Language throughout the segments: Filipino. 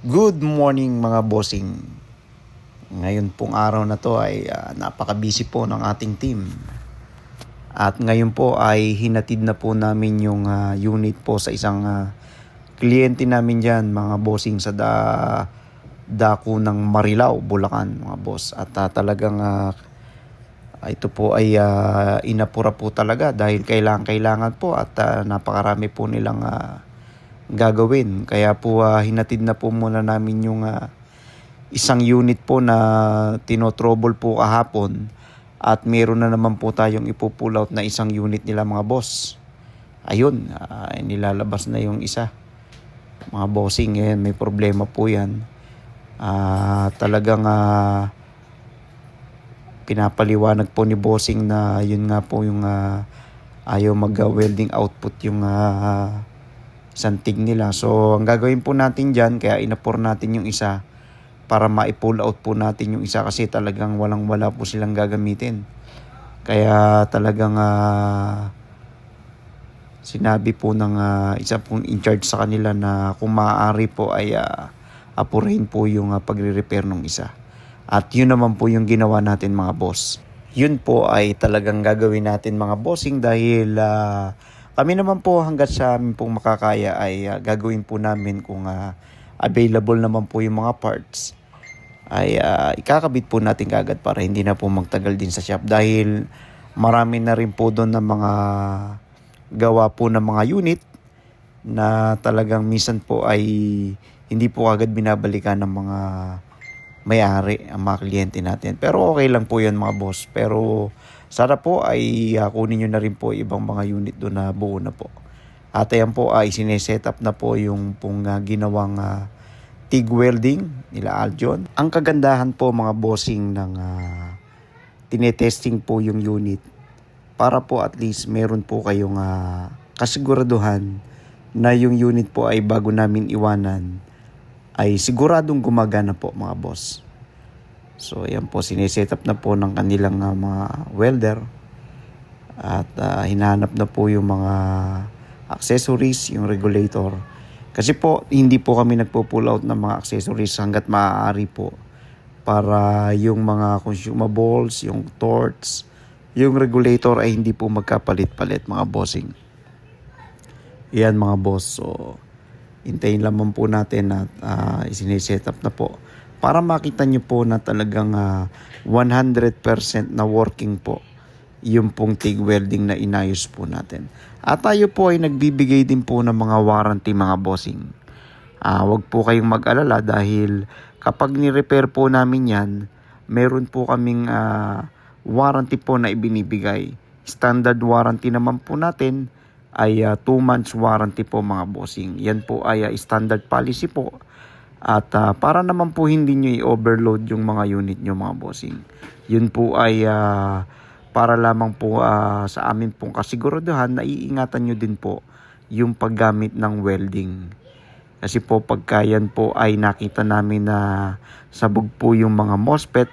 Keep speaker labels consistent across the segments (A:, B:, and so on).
A: Good morning mga bossing. Ngayon pong araw na to ay napaka-busy po ng ating team. At ngayon po ay hinatid na po namin yung unit po sa isang kliyente namin dyan mga bossing sa dako ng Marilao, Bulacan mga boss. At talagang ito po ay inapura po talaga dahil kailangan po at napakarami po nilang gagawin. Kaya po hinatid na po muna namin yung isang unit po na tinotrouble po kahapon at meron na naman po tayong ipo-pull out na isang unit nila mga boss. Ayun, nilalabas na yung isa. Mga bossing, may problema po yan. Talagang pinapaliwanag po ni bossing na yun nga po yung ayaw mag-welding output yung isang TIG nila. So, ang gagawin po natin dyan, kaya inapor natin yung isa para ma-pull out po natin yung isa kasi talagang walang-wala po silang gagamitin. Kaya talagang sinabi po ng isa pong in charge sa kanila na kung maaari po ay apurahin po yung pagre-repair ng isa. At yun naman po yung ginawa natin mga boss. Yun po ay talagang gagawin natin mga bossing dahil kami naman po hanggat sa amin pong makakaya ay gagawin po namin kung available naman po yung mga parts ay ikakabit po natin kagad para hindi na po magtagal din sa shop dahil marami na rin po doon na mga gawa po ng mga unit na talagang minsan po ay hindi po agad binabalikan ng mga may-ari ang mga kliyente natin. Pero okay lang po yan mga boss. Pero sana po ay kunin nyo na rin po ibang mga unit doon na buo na po. At ayan po ay sineset up na po yung pong ginawang TIG welding nila Aljon. Ang kagandahan po mga bossing ng tinetesting po yung unit para po at least meron po kayong kasiguraduhan na yung unit po ay bago namin iwanan ay siguradong gumagana po mga boss. So ayan po, sineset up na po ng kanilang mga welder at hinahanap na po yung mga accessories, yung regulator. Kasi po hindi po kami nagpo-pull out ng mga accessories hanggat maaari po para yung mga consumables, yung torch, yung regulator ay hindi po magkapalit-palit mga bossing. Yan mga boss. So hintayin lamang po natin at isineset up na po para makita nyo po na talagang 100% na working po yung pong TIG welding na inayos po natin. At tayo po ay nagbibigay din po ng mga warranty mga bossing. Wag po kayong mag-alala dahil kapag ni-repair po namin yan, meron po kaming warranty po na ibinibigay. Standard warranty naman po natin ay 2 months warranty po mga bossing. Yan po ay standard policy po. At para naman po hindi nyo i-overload yung mga unit nyo mga bossing. Yun po ay para lamang po sa amin pong kasiguraduhan na iingatan nyo din po yung paggamit ng welding. Kasi po pagka yan po ay nakita namin na sabog po yung mga MOSFET,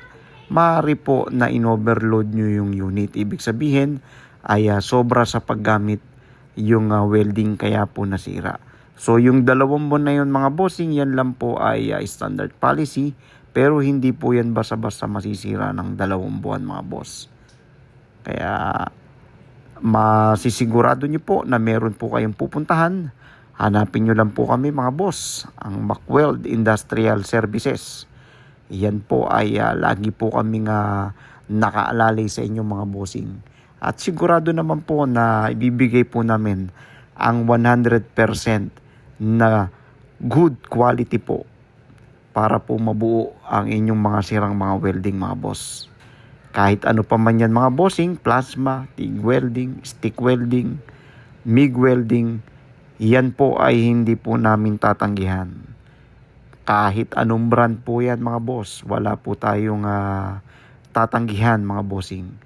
A: maaari po na in-overload nyo yung unit. Ibig sabihin ay sobra sa paggamit yung welding kaya po nasira. So yung 2 buwan na yun mga bossing, yan lang po ay standard policy pero hindi po yan basta-basta masisira ng 2 buwan mga boss. Kaya masisigurado nyo po na meron po kayong pupuntahan. Hanapin nyo lang po kami mga boss, ang McWeld Industrial Services. Yan po ay lagi po kaming nakaalalay sa inyo mga bossing. At sigurado naman po na ibibigay po namin ang 100% na good quality po para po mabuo ang inyong mga sirang mga welding mga boss. Kahit ano pa man yan mga bossing, plasma, TIG welding, stick welding, MIG welding, yan po ay hindi po namin tatanggihan. Kahit anong brand po yan mga boss, wala po tayong tatanggihan mga bossing.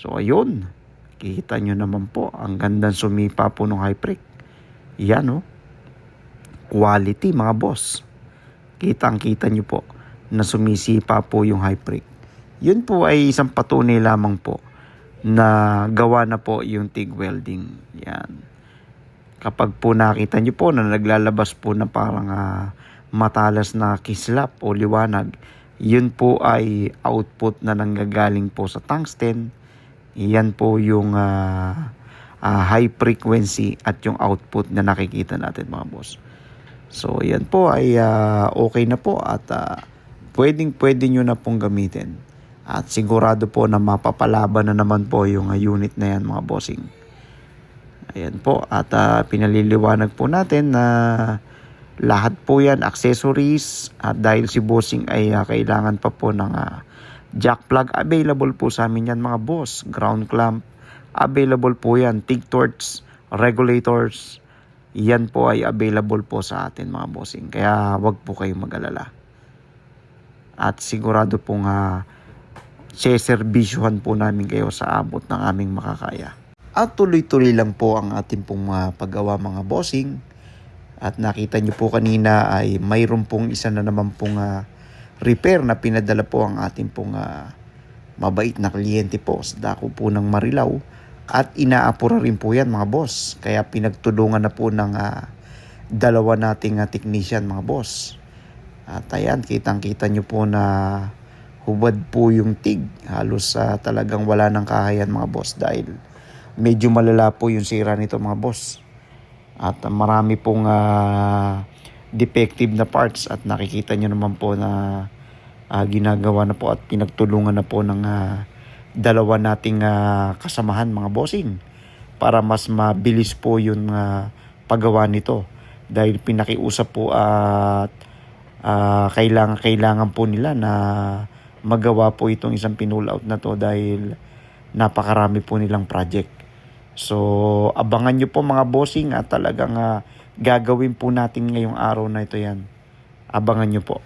A: So ayun, kita nyo naman po, ang gandang sumipa po ng Hyprec. Yan quality mga boss. Kitang-kita nyo po na sumisipa po yung Hyprec. Yun po ay isang patunay lamang po na gawa na po yung TIG welding. Yan. Kapag po nakita nyo po na naglalabas po na parang matalas na kislap o liwanag, yun po ay output na nanggagaling po sa tungsten. Yan po yung high frequency at yung output na nakikita natin mga boss. So yan po ay okay na po at pwede nyo na pong gamitin. At sigurado po na mapapalaban na naman po yung unit na yan mga bossing. Ayan po at pinaliliwanag po natin na lahat po yan accessories at dahil si bossing ay kailangan pa po ng jack plug, available po sa amin yan mga boss. Ground clamp, available po yan. TIG torch, regulators, yan po ay available po sa atin mga bossing. Kaya wag po kayong mag-alala. At sigurado pong seserbisyuhan po namin kayo sa abot ng aming makakaya. At tuloy-tuloy lang po ang ating pong paggawa mga bossing. At nakita nyo po kanina ay mayroon pong isa na naman pong repair na pinadala po ang ating pong mabait na kliyente po sa dako po ng Marilao. At inaapura rin po yan mga boss. Kaya pinagtulungan na po ng dalawa nating technician mga boss. At ayan, kitang-kita nyo po na hubad po yung TIG. Halos talagang wala ng kahayan mga boss dahil medyo malala po yung sira nito mga boss. At marami pong defective na parts at nakikita nyo naman po na ginagawa na po at pinagtulungan na po ng dalawa nating kasamahan mga bossing para mas mabilis po yung paggawa nito dahil pinakiusap po at kailangan po nila na magawa po itong isang pinull out na to dahil napakarami po nilang project. So abangan nyo po mga bossing at talagang gagawin po natin ngayong araw na ito yan. Abangan nyo po.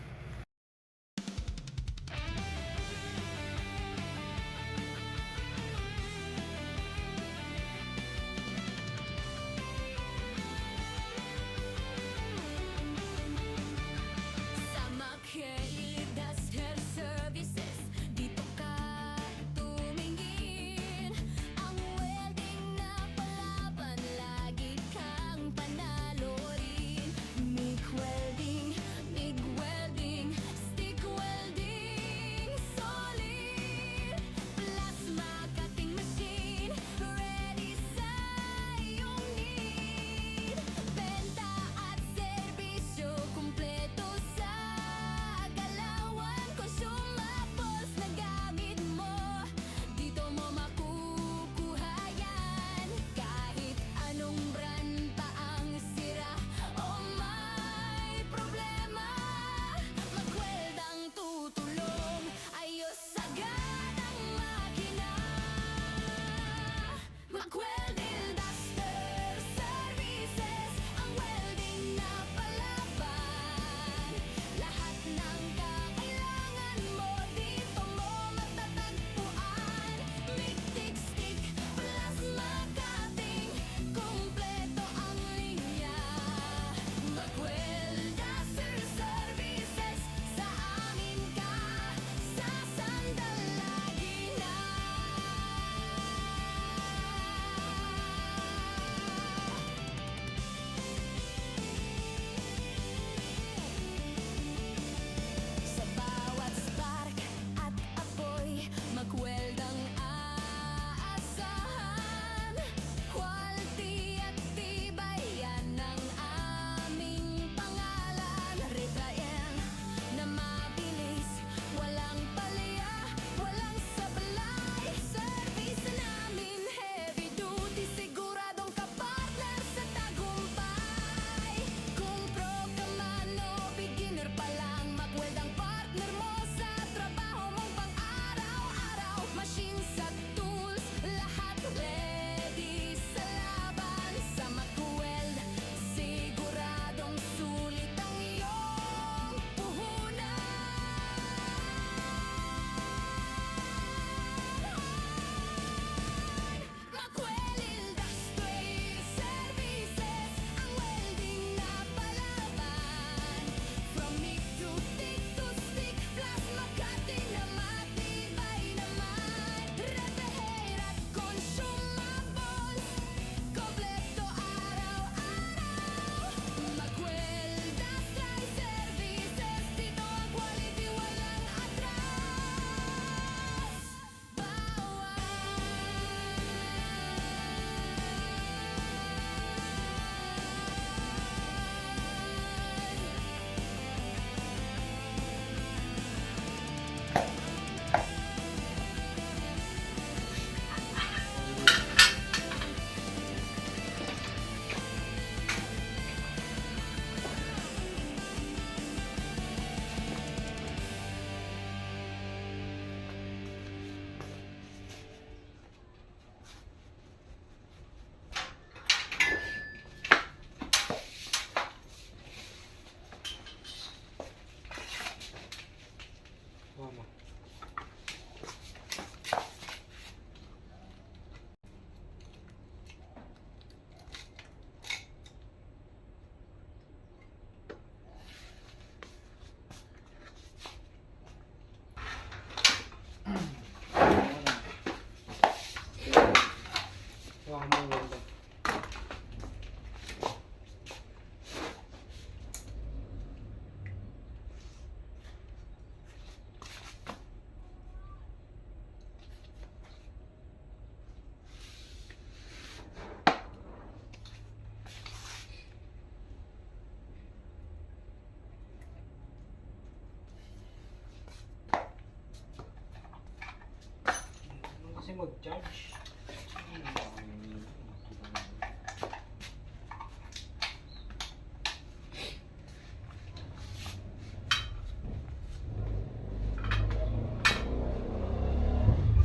B: mag-charge.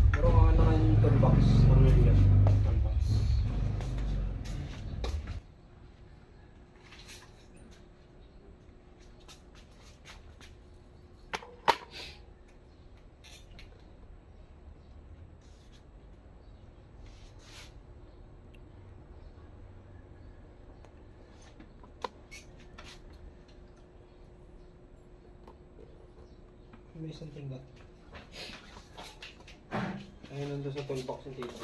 B: Pero mga naman yung toolbox. Ano yun? Toolbox. May isang tingga. Ayun nandun sa toolbox yung tito.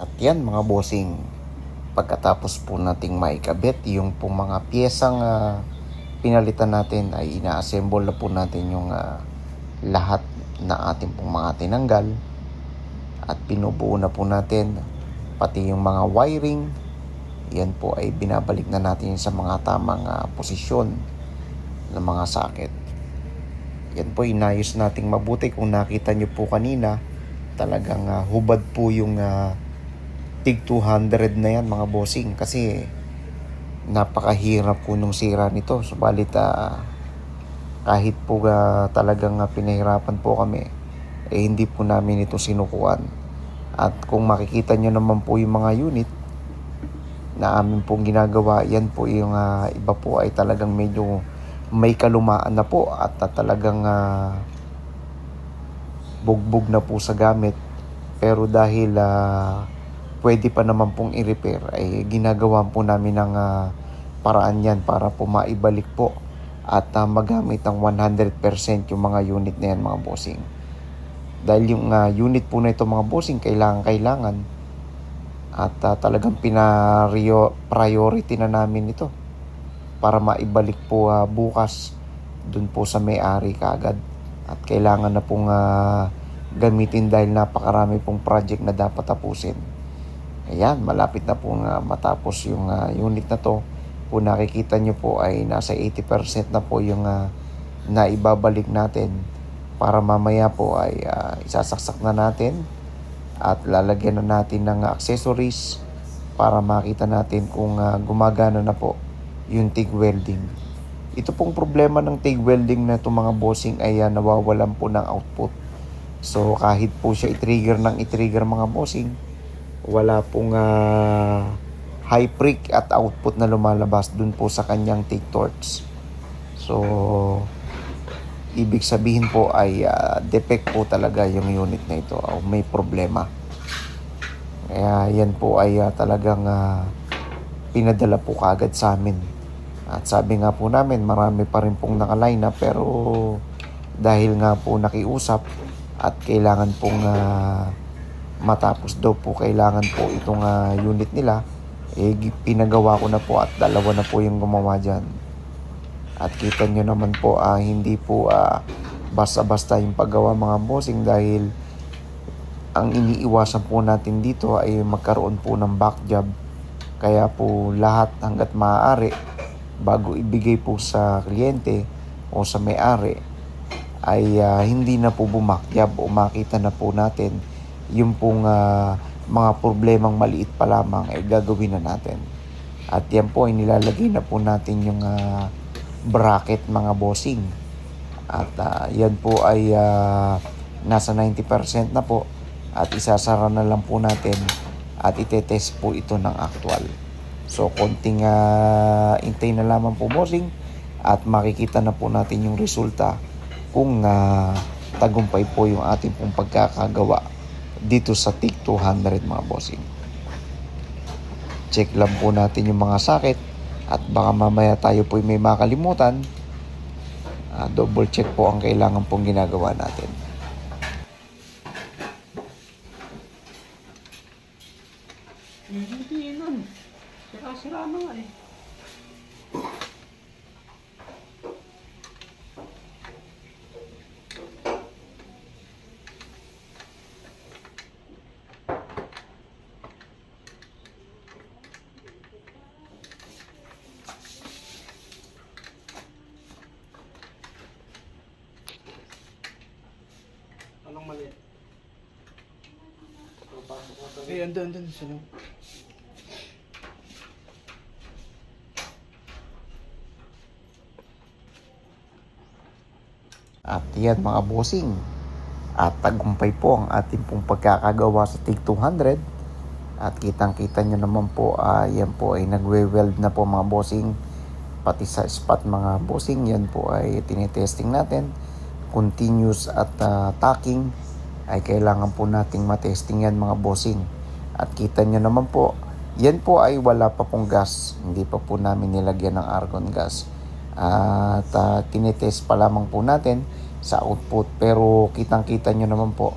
A: At yan mga bossing, pagkatapos po nating maikabit yung pong mga piyesang pinalitan natin ay ina-assemble na po natin yung lahat na ating pong mga tinanggal at pinubuo na po natin pati yung mga wiring. Yan po ay binabalik na natin sa mga tamang posisyon ng mga socket. Yan po inayos nating mabuti. Kung nakita nyo po kanina, talagang hubad po yung TIG 200 na yan mga bossing, kasi napakahirap po nung sira nito. Subalit kahit po talagang pinahirapan po kami, hindi po namin ito sinukuan. At kung makikita nyo naman po yung mga unit na amin pong ginagawa, yan po yung iba po ay talagang medyo may kalumaan na po at talagang bugbog na po sa gamit. Pero dahil pwede pa naman pong i-repair, ay ginagawa po namin ng paraan yan para po maibalik po at magamit ng 100% yung mga unit na yan mga bossing. Dahil yung unit po na ito mga bossing, kailangan at talagang priority na namin ito para maibalik po bukas dun po sa may-ari kaagad. At kailangan na pong gamitin dahil napakarami pong project na dapat tapusin. Ayan, malapit na pong matapos yung unit na to. Kung nakikita nyo po ay nasa 80% na po yung naibabalik natin, para mamaya po ay isasaksak na natin at lalagyan na natin ng accessories para makita natin kung gumagana na po yung TIG welding. Ito pong problema ng TIG welding na itong mga bossing ay nawawalan po ng output. So kahit po siya i-trigger mga bossing, wala pong high freak at output na lumalabas dun po sa kanyang TIG torch. So So, ibig sabihin po ay defect po talaga yung unit na ito o may problema. Kaya yan po ay talagang pinadala po kaagad sa amin. At sabi nga po namin, marami pa rin pong nakaline na, pero dahil nga po nakiusap at kailangan pong matapos daw po, kailangan po itong unit nila, pinagawa ko na po at dalawa na po yung gumawa dyan. At kita nyo naman po, hindi po basta-basta yung paggawa mga bossing, dahil ang iniiwasan po natin dito ay magkaroon po ng back job. Kaya po lahat hanggat maaari, bago ibigay po sa kliyente o sa may-ari, ay hindi na po bumakyab o makita na po natin yung pong mga problemang maliit pa lamang ay gagawin na natin. At yan po ay nilalagay na po natin yung bracket mga bossing. At yan po ay nasa 90% na po, at isasara na lang po natin at itetest po ito ng actual. So konting intay na lamang po bossing, at makikita na po natin yung resulta kung tagumpay po yung ating pong pagkakagawa dito sa TIG 200 mga bossing. Check lang po natin yung mga sakit, at baka mamaya tayo po may makalimutan. Double check po ang kailangan pong ginagawa natin.
B: Hindi nun. Sira-sira na nga eh. Anong mali? Andun sa loob.
A: At yan mga bossing, at tagumpay po ang ating pong pagkakagawa sa TIG 200. At kitang-kita nyo naman po, yan po ay nagwe-weld na po mga bossing. Pati sa spot mga bossing, yan po ay tinetesting natin. Continuous at tacking ay kailangan po nating matesting yan mga bossing. At kita nyo naman po, yan po ay wala pa pong gas. Hindi pa po namin nilagyan ng argon gas. At tinetest pa lamang po natin sa output. Pero kitang-kita nyo naman po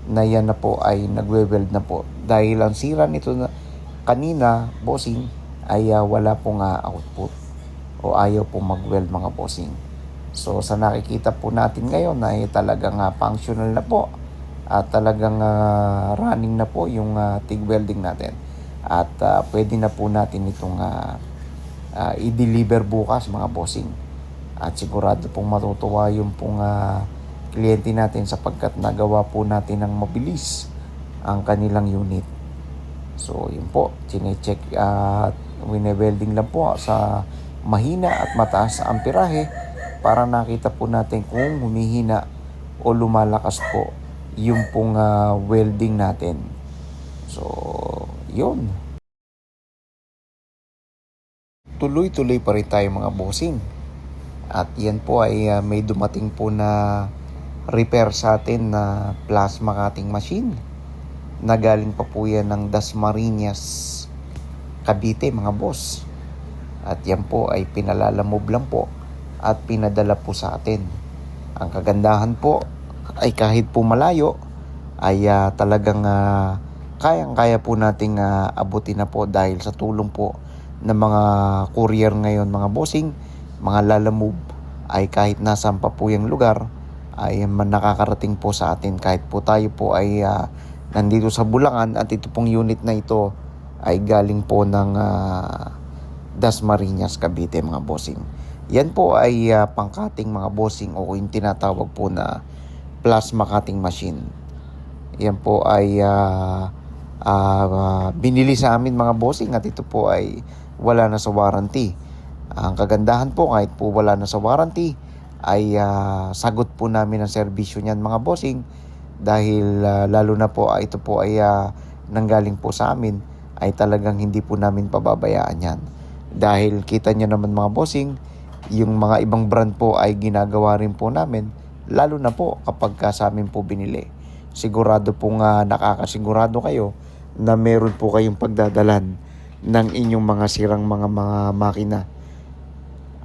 A: na yan na po ay nagwe-weld na po. Dahil ang sira nito na kanina, bossing, ay wala pong output o ayaw pong mag-weld mga bossing. So sa nakikita po natin ngayon ay talagang functional na po at talagang running na po yung TIG welding natin. At pwede na po natin itong i-deliver bukas mga bossing. At sigurado pong matutuwa yung pong kliyente natin, sapagkat nagawa po natin ng mabilis ang kanilang unit. So yun po, chinecheck at wine-welding lang po sa mahina at mataas na amperahe para nakita po natin kung humihina o lumalakas po yung pong welding natin. So yun, tuloy-tuloy pa rin tayo mga bossing. At yan po ay may dumating po na repair sa atin na plasma cutting machine. Nagaling pa po yan ng Dasmariñas, Cavite mga boss. At yan po ay pinalalamove lang po at pinadala po sa atin. Ang kagandahan po ay kahit po malayo ay talagang kayang-kaya po nating abutin na po, dahil sa tulong po ng mga courier ngayon mga bossing, mga lalamove, ay kahit nasaan pa po yung lugar ay nakakarating po sa atin. Kahit po tayo po ay nandito sa Bulacan, at ito pong unit na ito ay galing po ng Dasmariñas, Cavite mga bossing. Yan po ay pang-cutting mga bossing, o yung tinatawag po na plasma cutting machine. Yan po ay binili sa amin mga bossing, at ito po ay wala na sa warranty. Ang kagandahan po, kahit po wala na sa warranty, ay sagot po namin ang serbisyo niyan mga bossing, dahil lalo na po ito po ay nanggaling po sa amin, ay talagang hindi po namin pababayaan yan. Dahil kita nyo naman mga bossing, Yung mga ibang brand po ay ginagawa rin po namin, lalo na po kapag sa amin po binili. Sigurado po nga nakakasigurado kayo na meron po kayong pagdadalan ng inyong mga sirang mga makina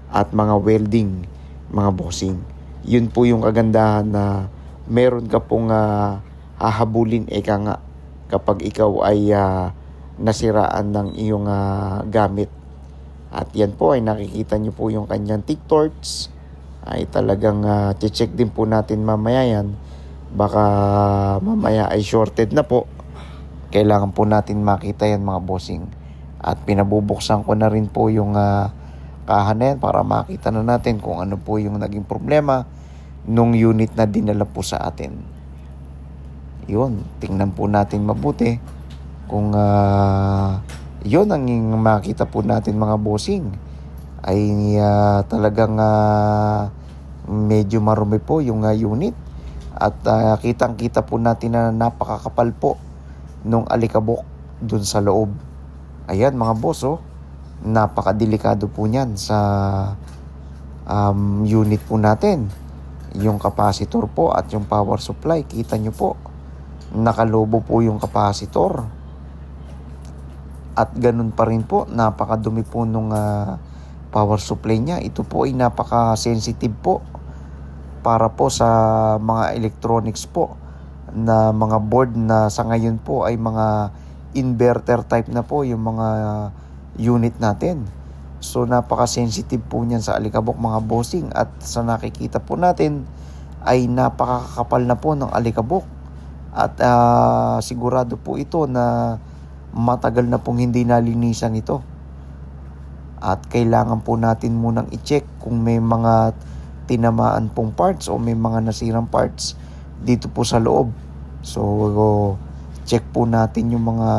A: at mga welding, mga bossing. Yun po yung kagandahan na meron ka pong hahabulin eka nga kapag ikaw ay nasiraan ng iyong gamit. At yan po ay nakikita nyo po yung kanyang tick torch. Ay talagang check din po natin mamaya yan. Baka mamaya ay shorted na po. Kailangan po natin makita yan mga bossing. At pinabubuksan ko na rin po yung kahan na yan para makita na natin kung ano po yung naging problema nung unit na dinala po sa atin. Yun, tingnan po natin mabuti kung yun ang makita po natin mga bossing ay talagang medyo marumi po yung unit at kitang kita po natin na napakakapal po nung alikabok dun sa loob. Ayan mga boss, napakadelikado po niyan sa unit po natin. Yung capacitor po at yung power supply, kita nyo po nakalobo po yung capacitor. At ganun pa rin po, napakadumi po nung power supply niya. Ito po ay napaka-sensitive po para po sa mga electronics po na mga board na sa ngayon po ay mga inverter type na po yung mga unit natin. So napaka-sensitive po niyan sa alikabok mga bossing at sa nakikita po natin ay napakakapal na po ng alikabok. At sigurado po ito na matagal na pong hindi nalinisan ito. At kailangan po natin munang i-check kung may mga tinamaan pong parts o may mga nasirang parts dito po sa loob. So, check po natin yung mga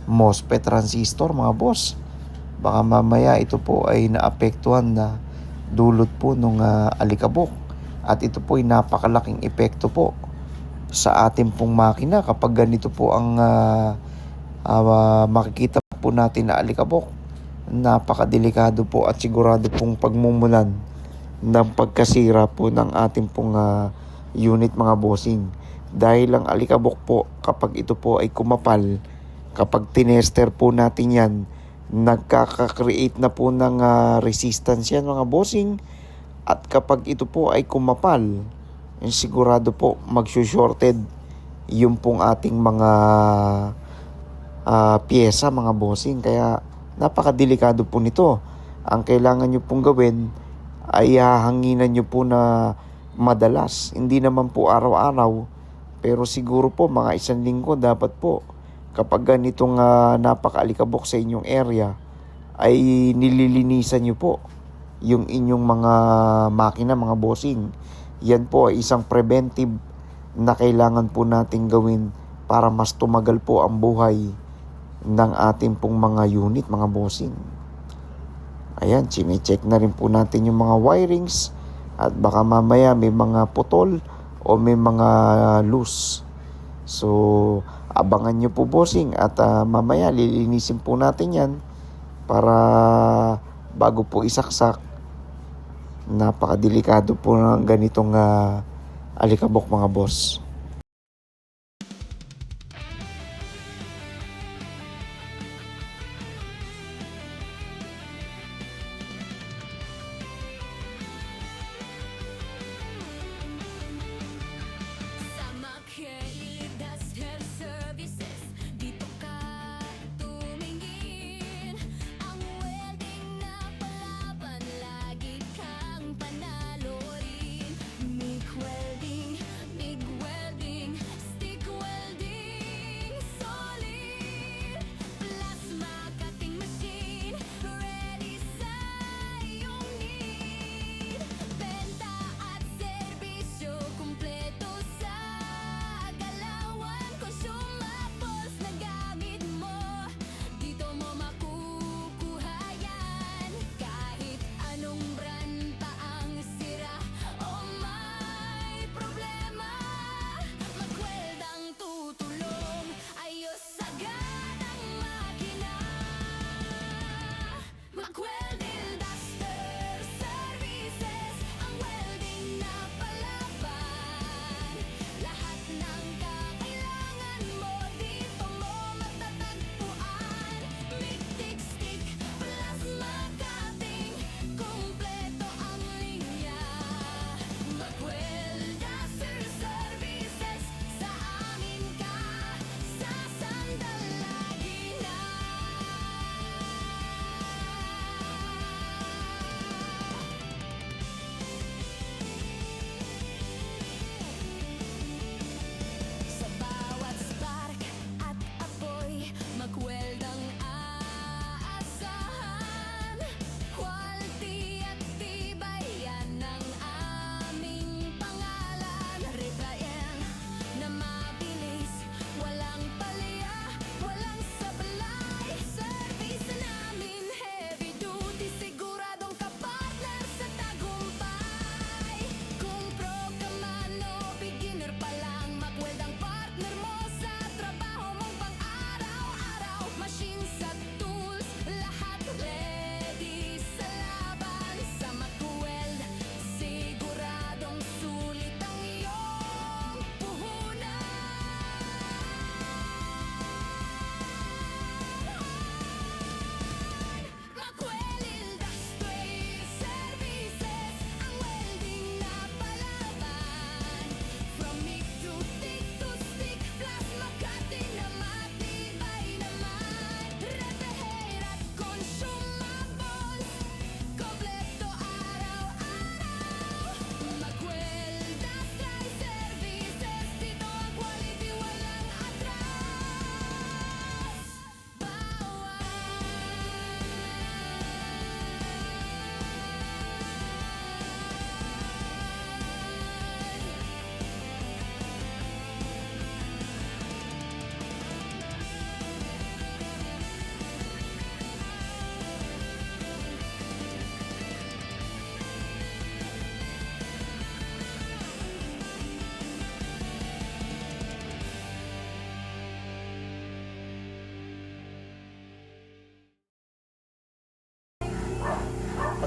A: MOSFET transistor mga boss. Baka mamaya ito po ay naapektuhan na dulot po ng alikabok. At ito po ay napakalaking epekto po sa ating pong makina kapag ganito po ang makikita po natin na alikabok. Napakadelikado po at sigurado pong pagmumulan ng pagkasira po ng ating pong unit mga bossing. Dahil ang alikabok po kapag ito po ay kumapal, kapag tinester po natin yan, nagkaka-create na po ng resistance yan mga bossing. At kapag ito po ay kumapal, sigurado po magsushorted yung pong ating mga pyesa mga bossing. Kaya napakadelikado po nito. Ang kailangan nyo pong gawin ay hanginan nyo po na madalas. Hindi naman po araw-araw, pero siguro po mga 1 linggo dapat po kapag ganitong napakaalikabok sa inyong area ay nililinisan nyo po yung inyong mga makina mga bossing. Yan po ay isang preventive na kailangan po nating gawin para mas tumagal po ang buhay ng ating pong mga unit mga bossing. Ayan, chine-check na rin po natin yung mga wirings at baka mamaya may mga putol o may mga loose. So, abangan nyo po bossing at mamaya lilinisin po natin yan para bago po isaksak. Napakadelikado po ng ganitong alikabok mga boss.
C: Mig welding,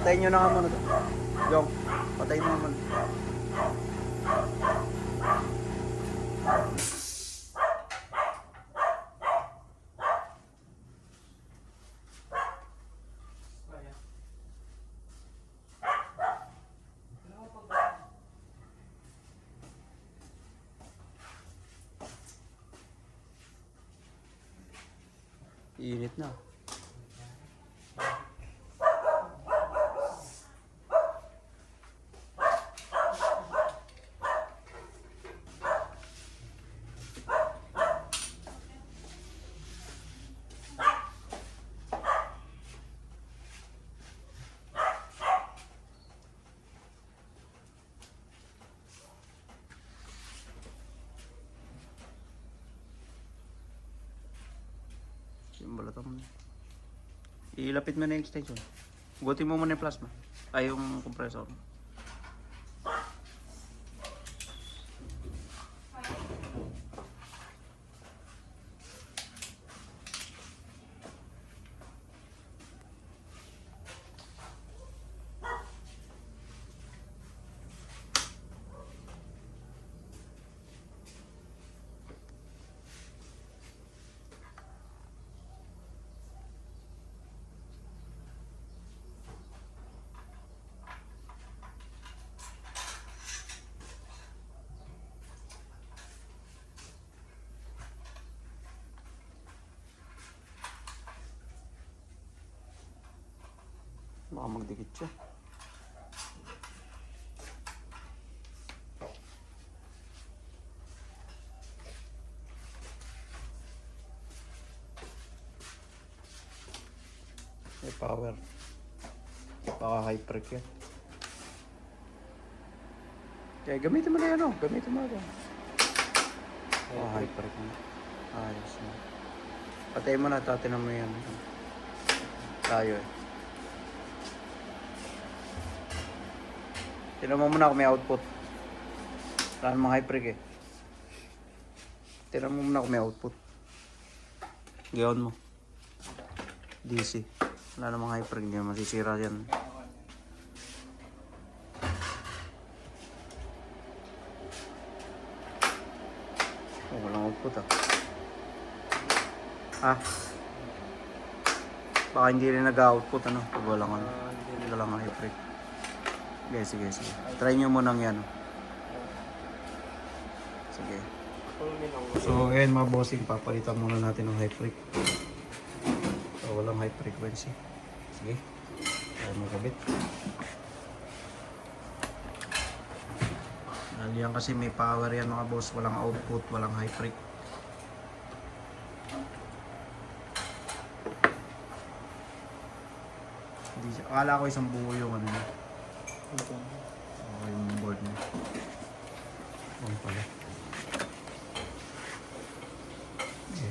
A: Patayin nyo na nga muna to. Jong, patayin mo muna. Init na. Yung balatan mo. Ilapit mo na yung extension. Gutin mo muna yung plasma. Ay, yung compressor. Baka magdikit siya. May power. Baka high pressure yan. Kaya gamitin mo na yan, oh. Gamitin mo na. Oh, high pressure na. Ayos na. Patayin mo na, tatinan mo yan. Tayo eh. Tinan mo muna kung may output. Wala namang high preg eh. Tinan mo muna kung may output. Gayon mo. DC. Wala namang high preg, hindi naman masisira yan. Oh, walang output ah. Ah. Baka hindi rin nag-output ano. Pag walang ano. Walang high preg. Sige. Try nyo muna yan. Sige. So, ayan mga bossing, papalitan muna natin ng high freak. So, walang high frequency. Sige. Kaya magkabit. Yan kasi may power yan mga boss. Walang output, walang high freak. Akala ko isang buo yung ano niya. Okay, yung board niya. Ano pala? Okay.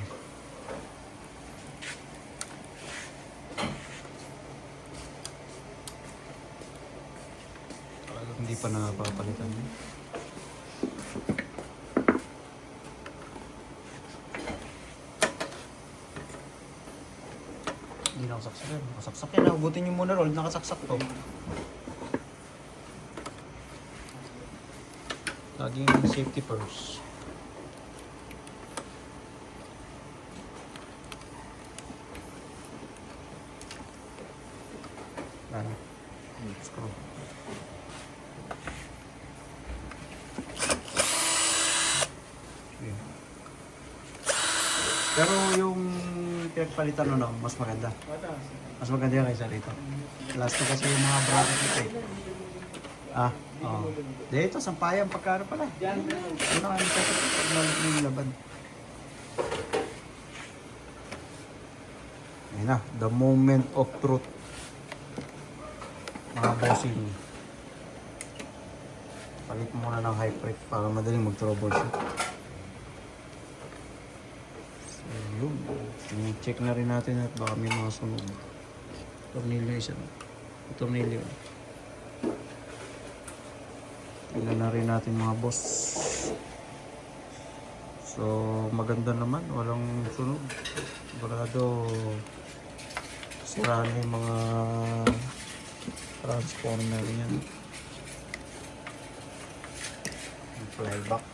A: Hindi pa napapalitan niya. Hindi nakasaksak yan. Nakasaksak yan. Nahugutin nyo muna roll. Nakasaksak to. Laging safety first. Screw. Okay. Pero yung pinagpalitan no, mas maganda. Mas maganda yan kaysa rito. Plastic kasi yung mga bracket ito eh. Ah, oo. Dito, sampayan, pagkano pala. Ano nga nito pag nalit mo yung laban. Ayun na, the moment of truth. Mga bossing. Palit mo muna ng high preg para madaling mag-troubleshoot. So, yun. I-check na rin natin at baka may mga sunog. Tornilyo isa. Tornilyo. Tingnan na rin natin mga boss. So, maganda naman. Walang sunog. Sigurado sira na yung mga Transformer yan. Yung flyback.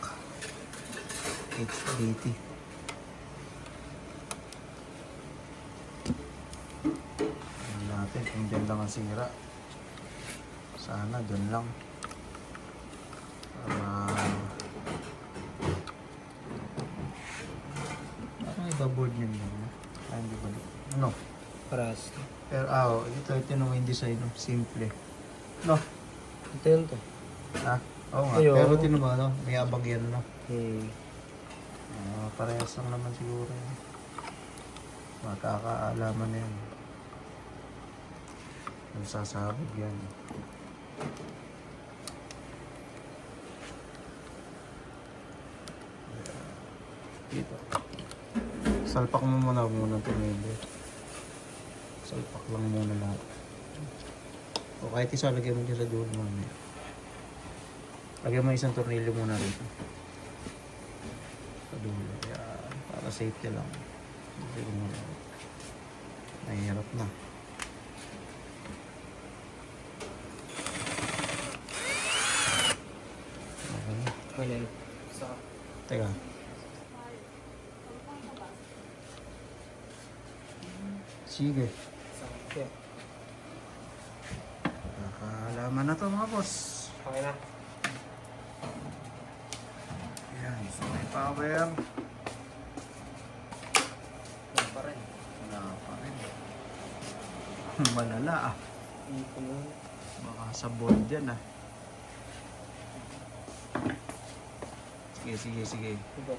A: HDT. Tingnan natin kung dyan lang ang sira. Sana dyan lang. Parang iba-board nyo yun. Hindi ba? Ano?
B: Paras.
A: Pero ito nung yung design. Simple. No?
B: Ito yun to.
A: Ha? Oo nga.
B: Ayun.
A: Pero tinan mo, ano? May abag yan, no?
B: Hmm.
A: Parehas lang naman siguro yun. Magkakaalaman na yan. Yung sasabog yan. Dito. Salpak mo muna ng tumili. Salpak lang muna lahat. O kahit isa, lagyan mo dyan sa dulo mamaya. Lagyan mo isang tornilyo muna rito. Sa dulo. Yan. Para safety lang. Hindi ko muna. Mahirap na. Okay.
B: Ano yun?
A: Teka. Sige.
B: Okay.
A: Nakakalaman na to mga boss.
B: Okay na.
A: Ayan. So may power.
B: Yan pa rin.
A: Wala pa rin. Malala ah.
B: Ito na.
A: Baka sa board yan ah. Sige.
B: Iba.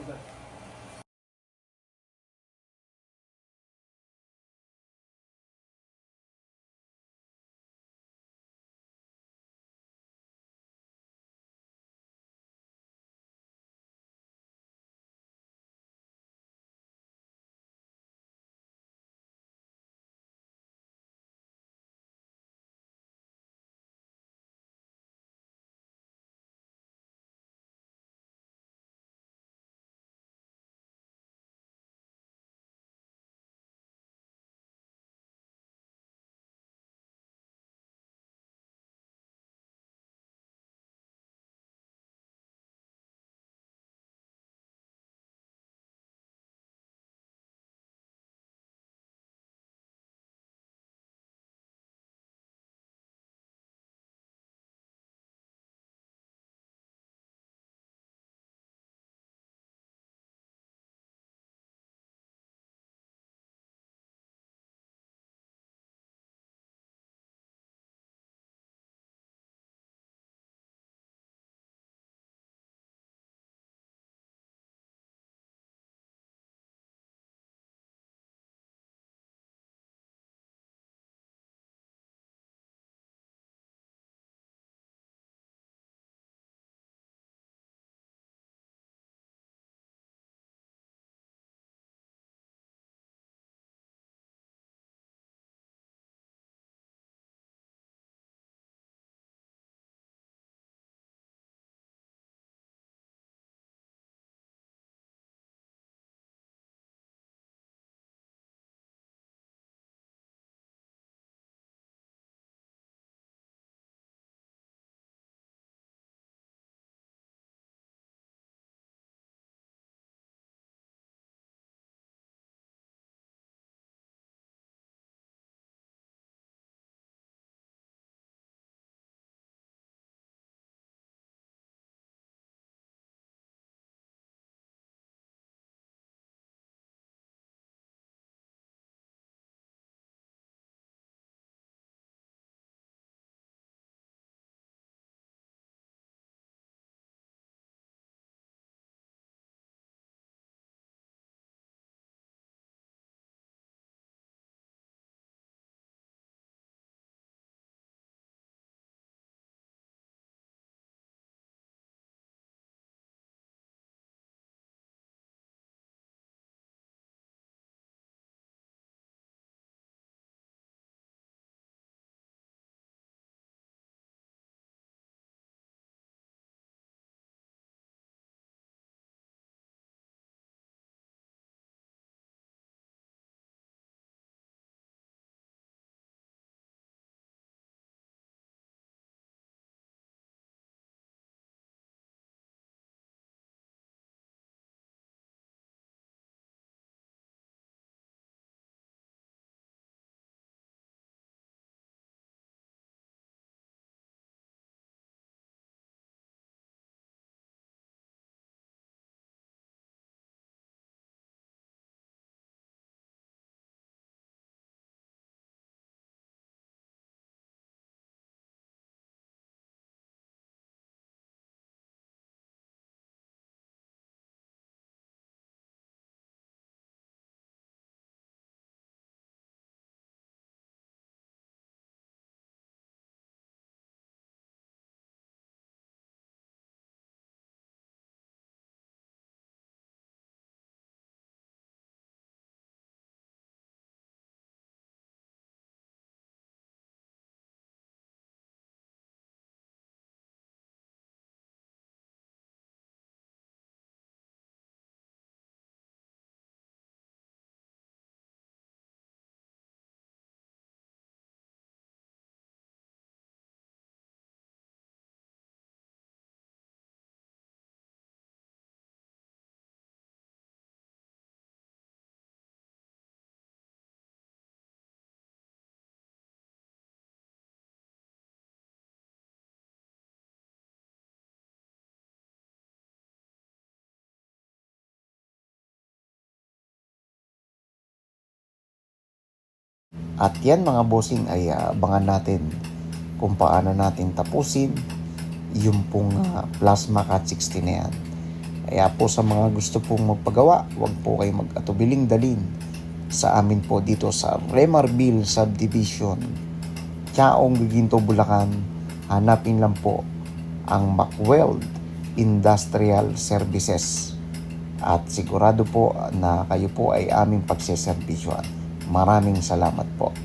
A: At yan mga bossing ay abangan natin kung paano natin tapusin yung pong plasma cat 60 na yan. Kaya po sa mga gusto pong magpagawa, huwag po kayo mag-atubiling dalin sa amin po dito sa Remarville Subdivision, Chaong, Giginto, Bulacan. Hanapin lang po ang Macweld Industrial Services at sigurado po na kayo po ay aming pagseservisyoan. Maraming salamat po.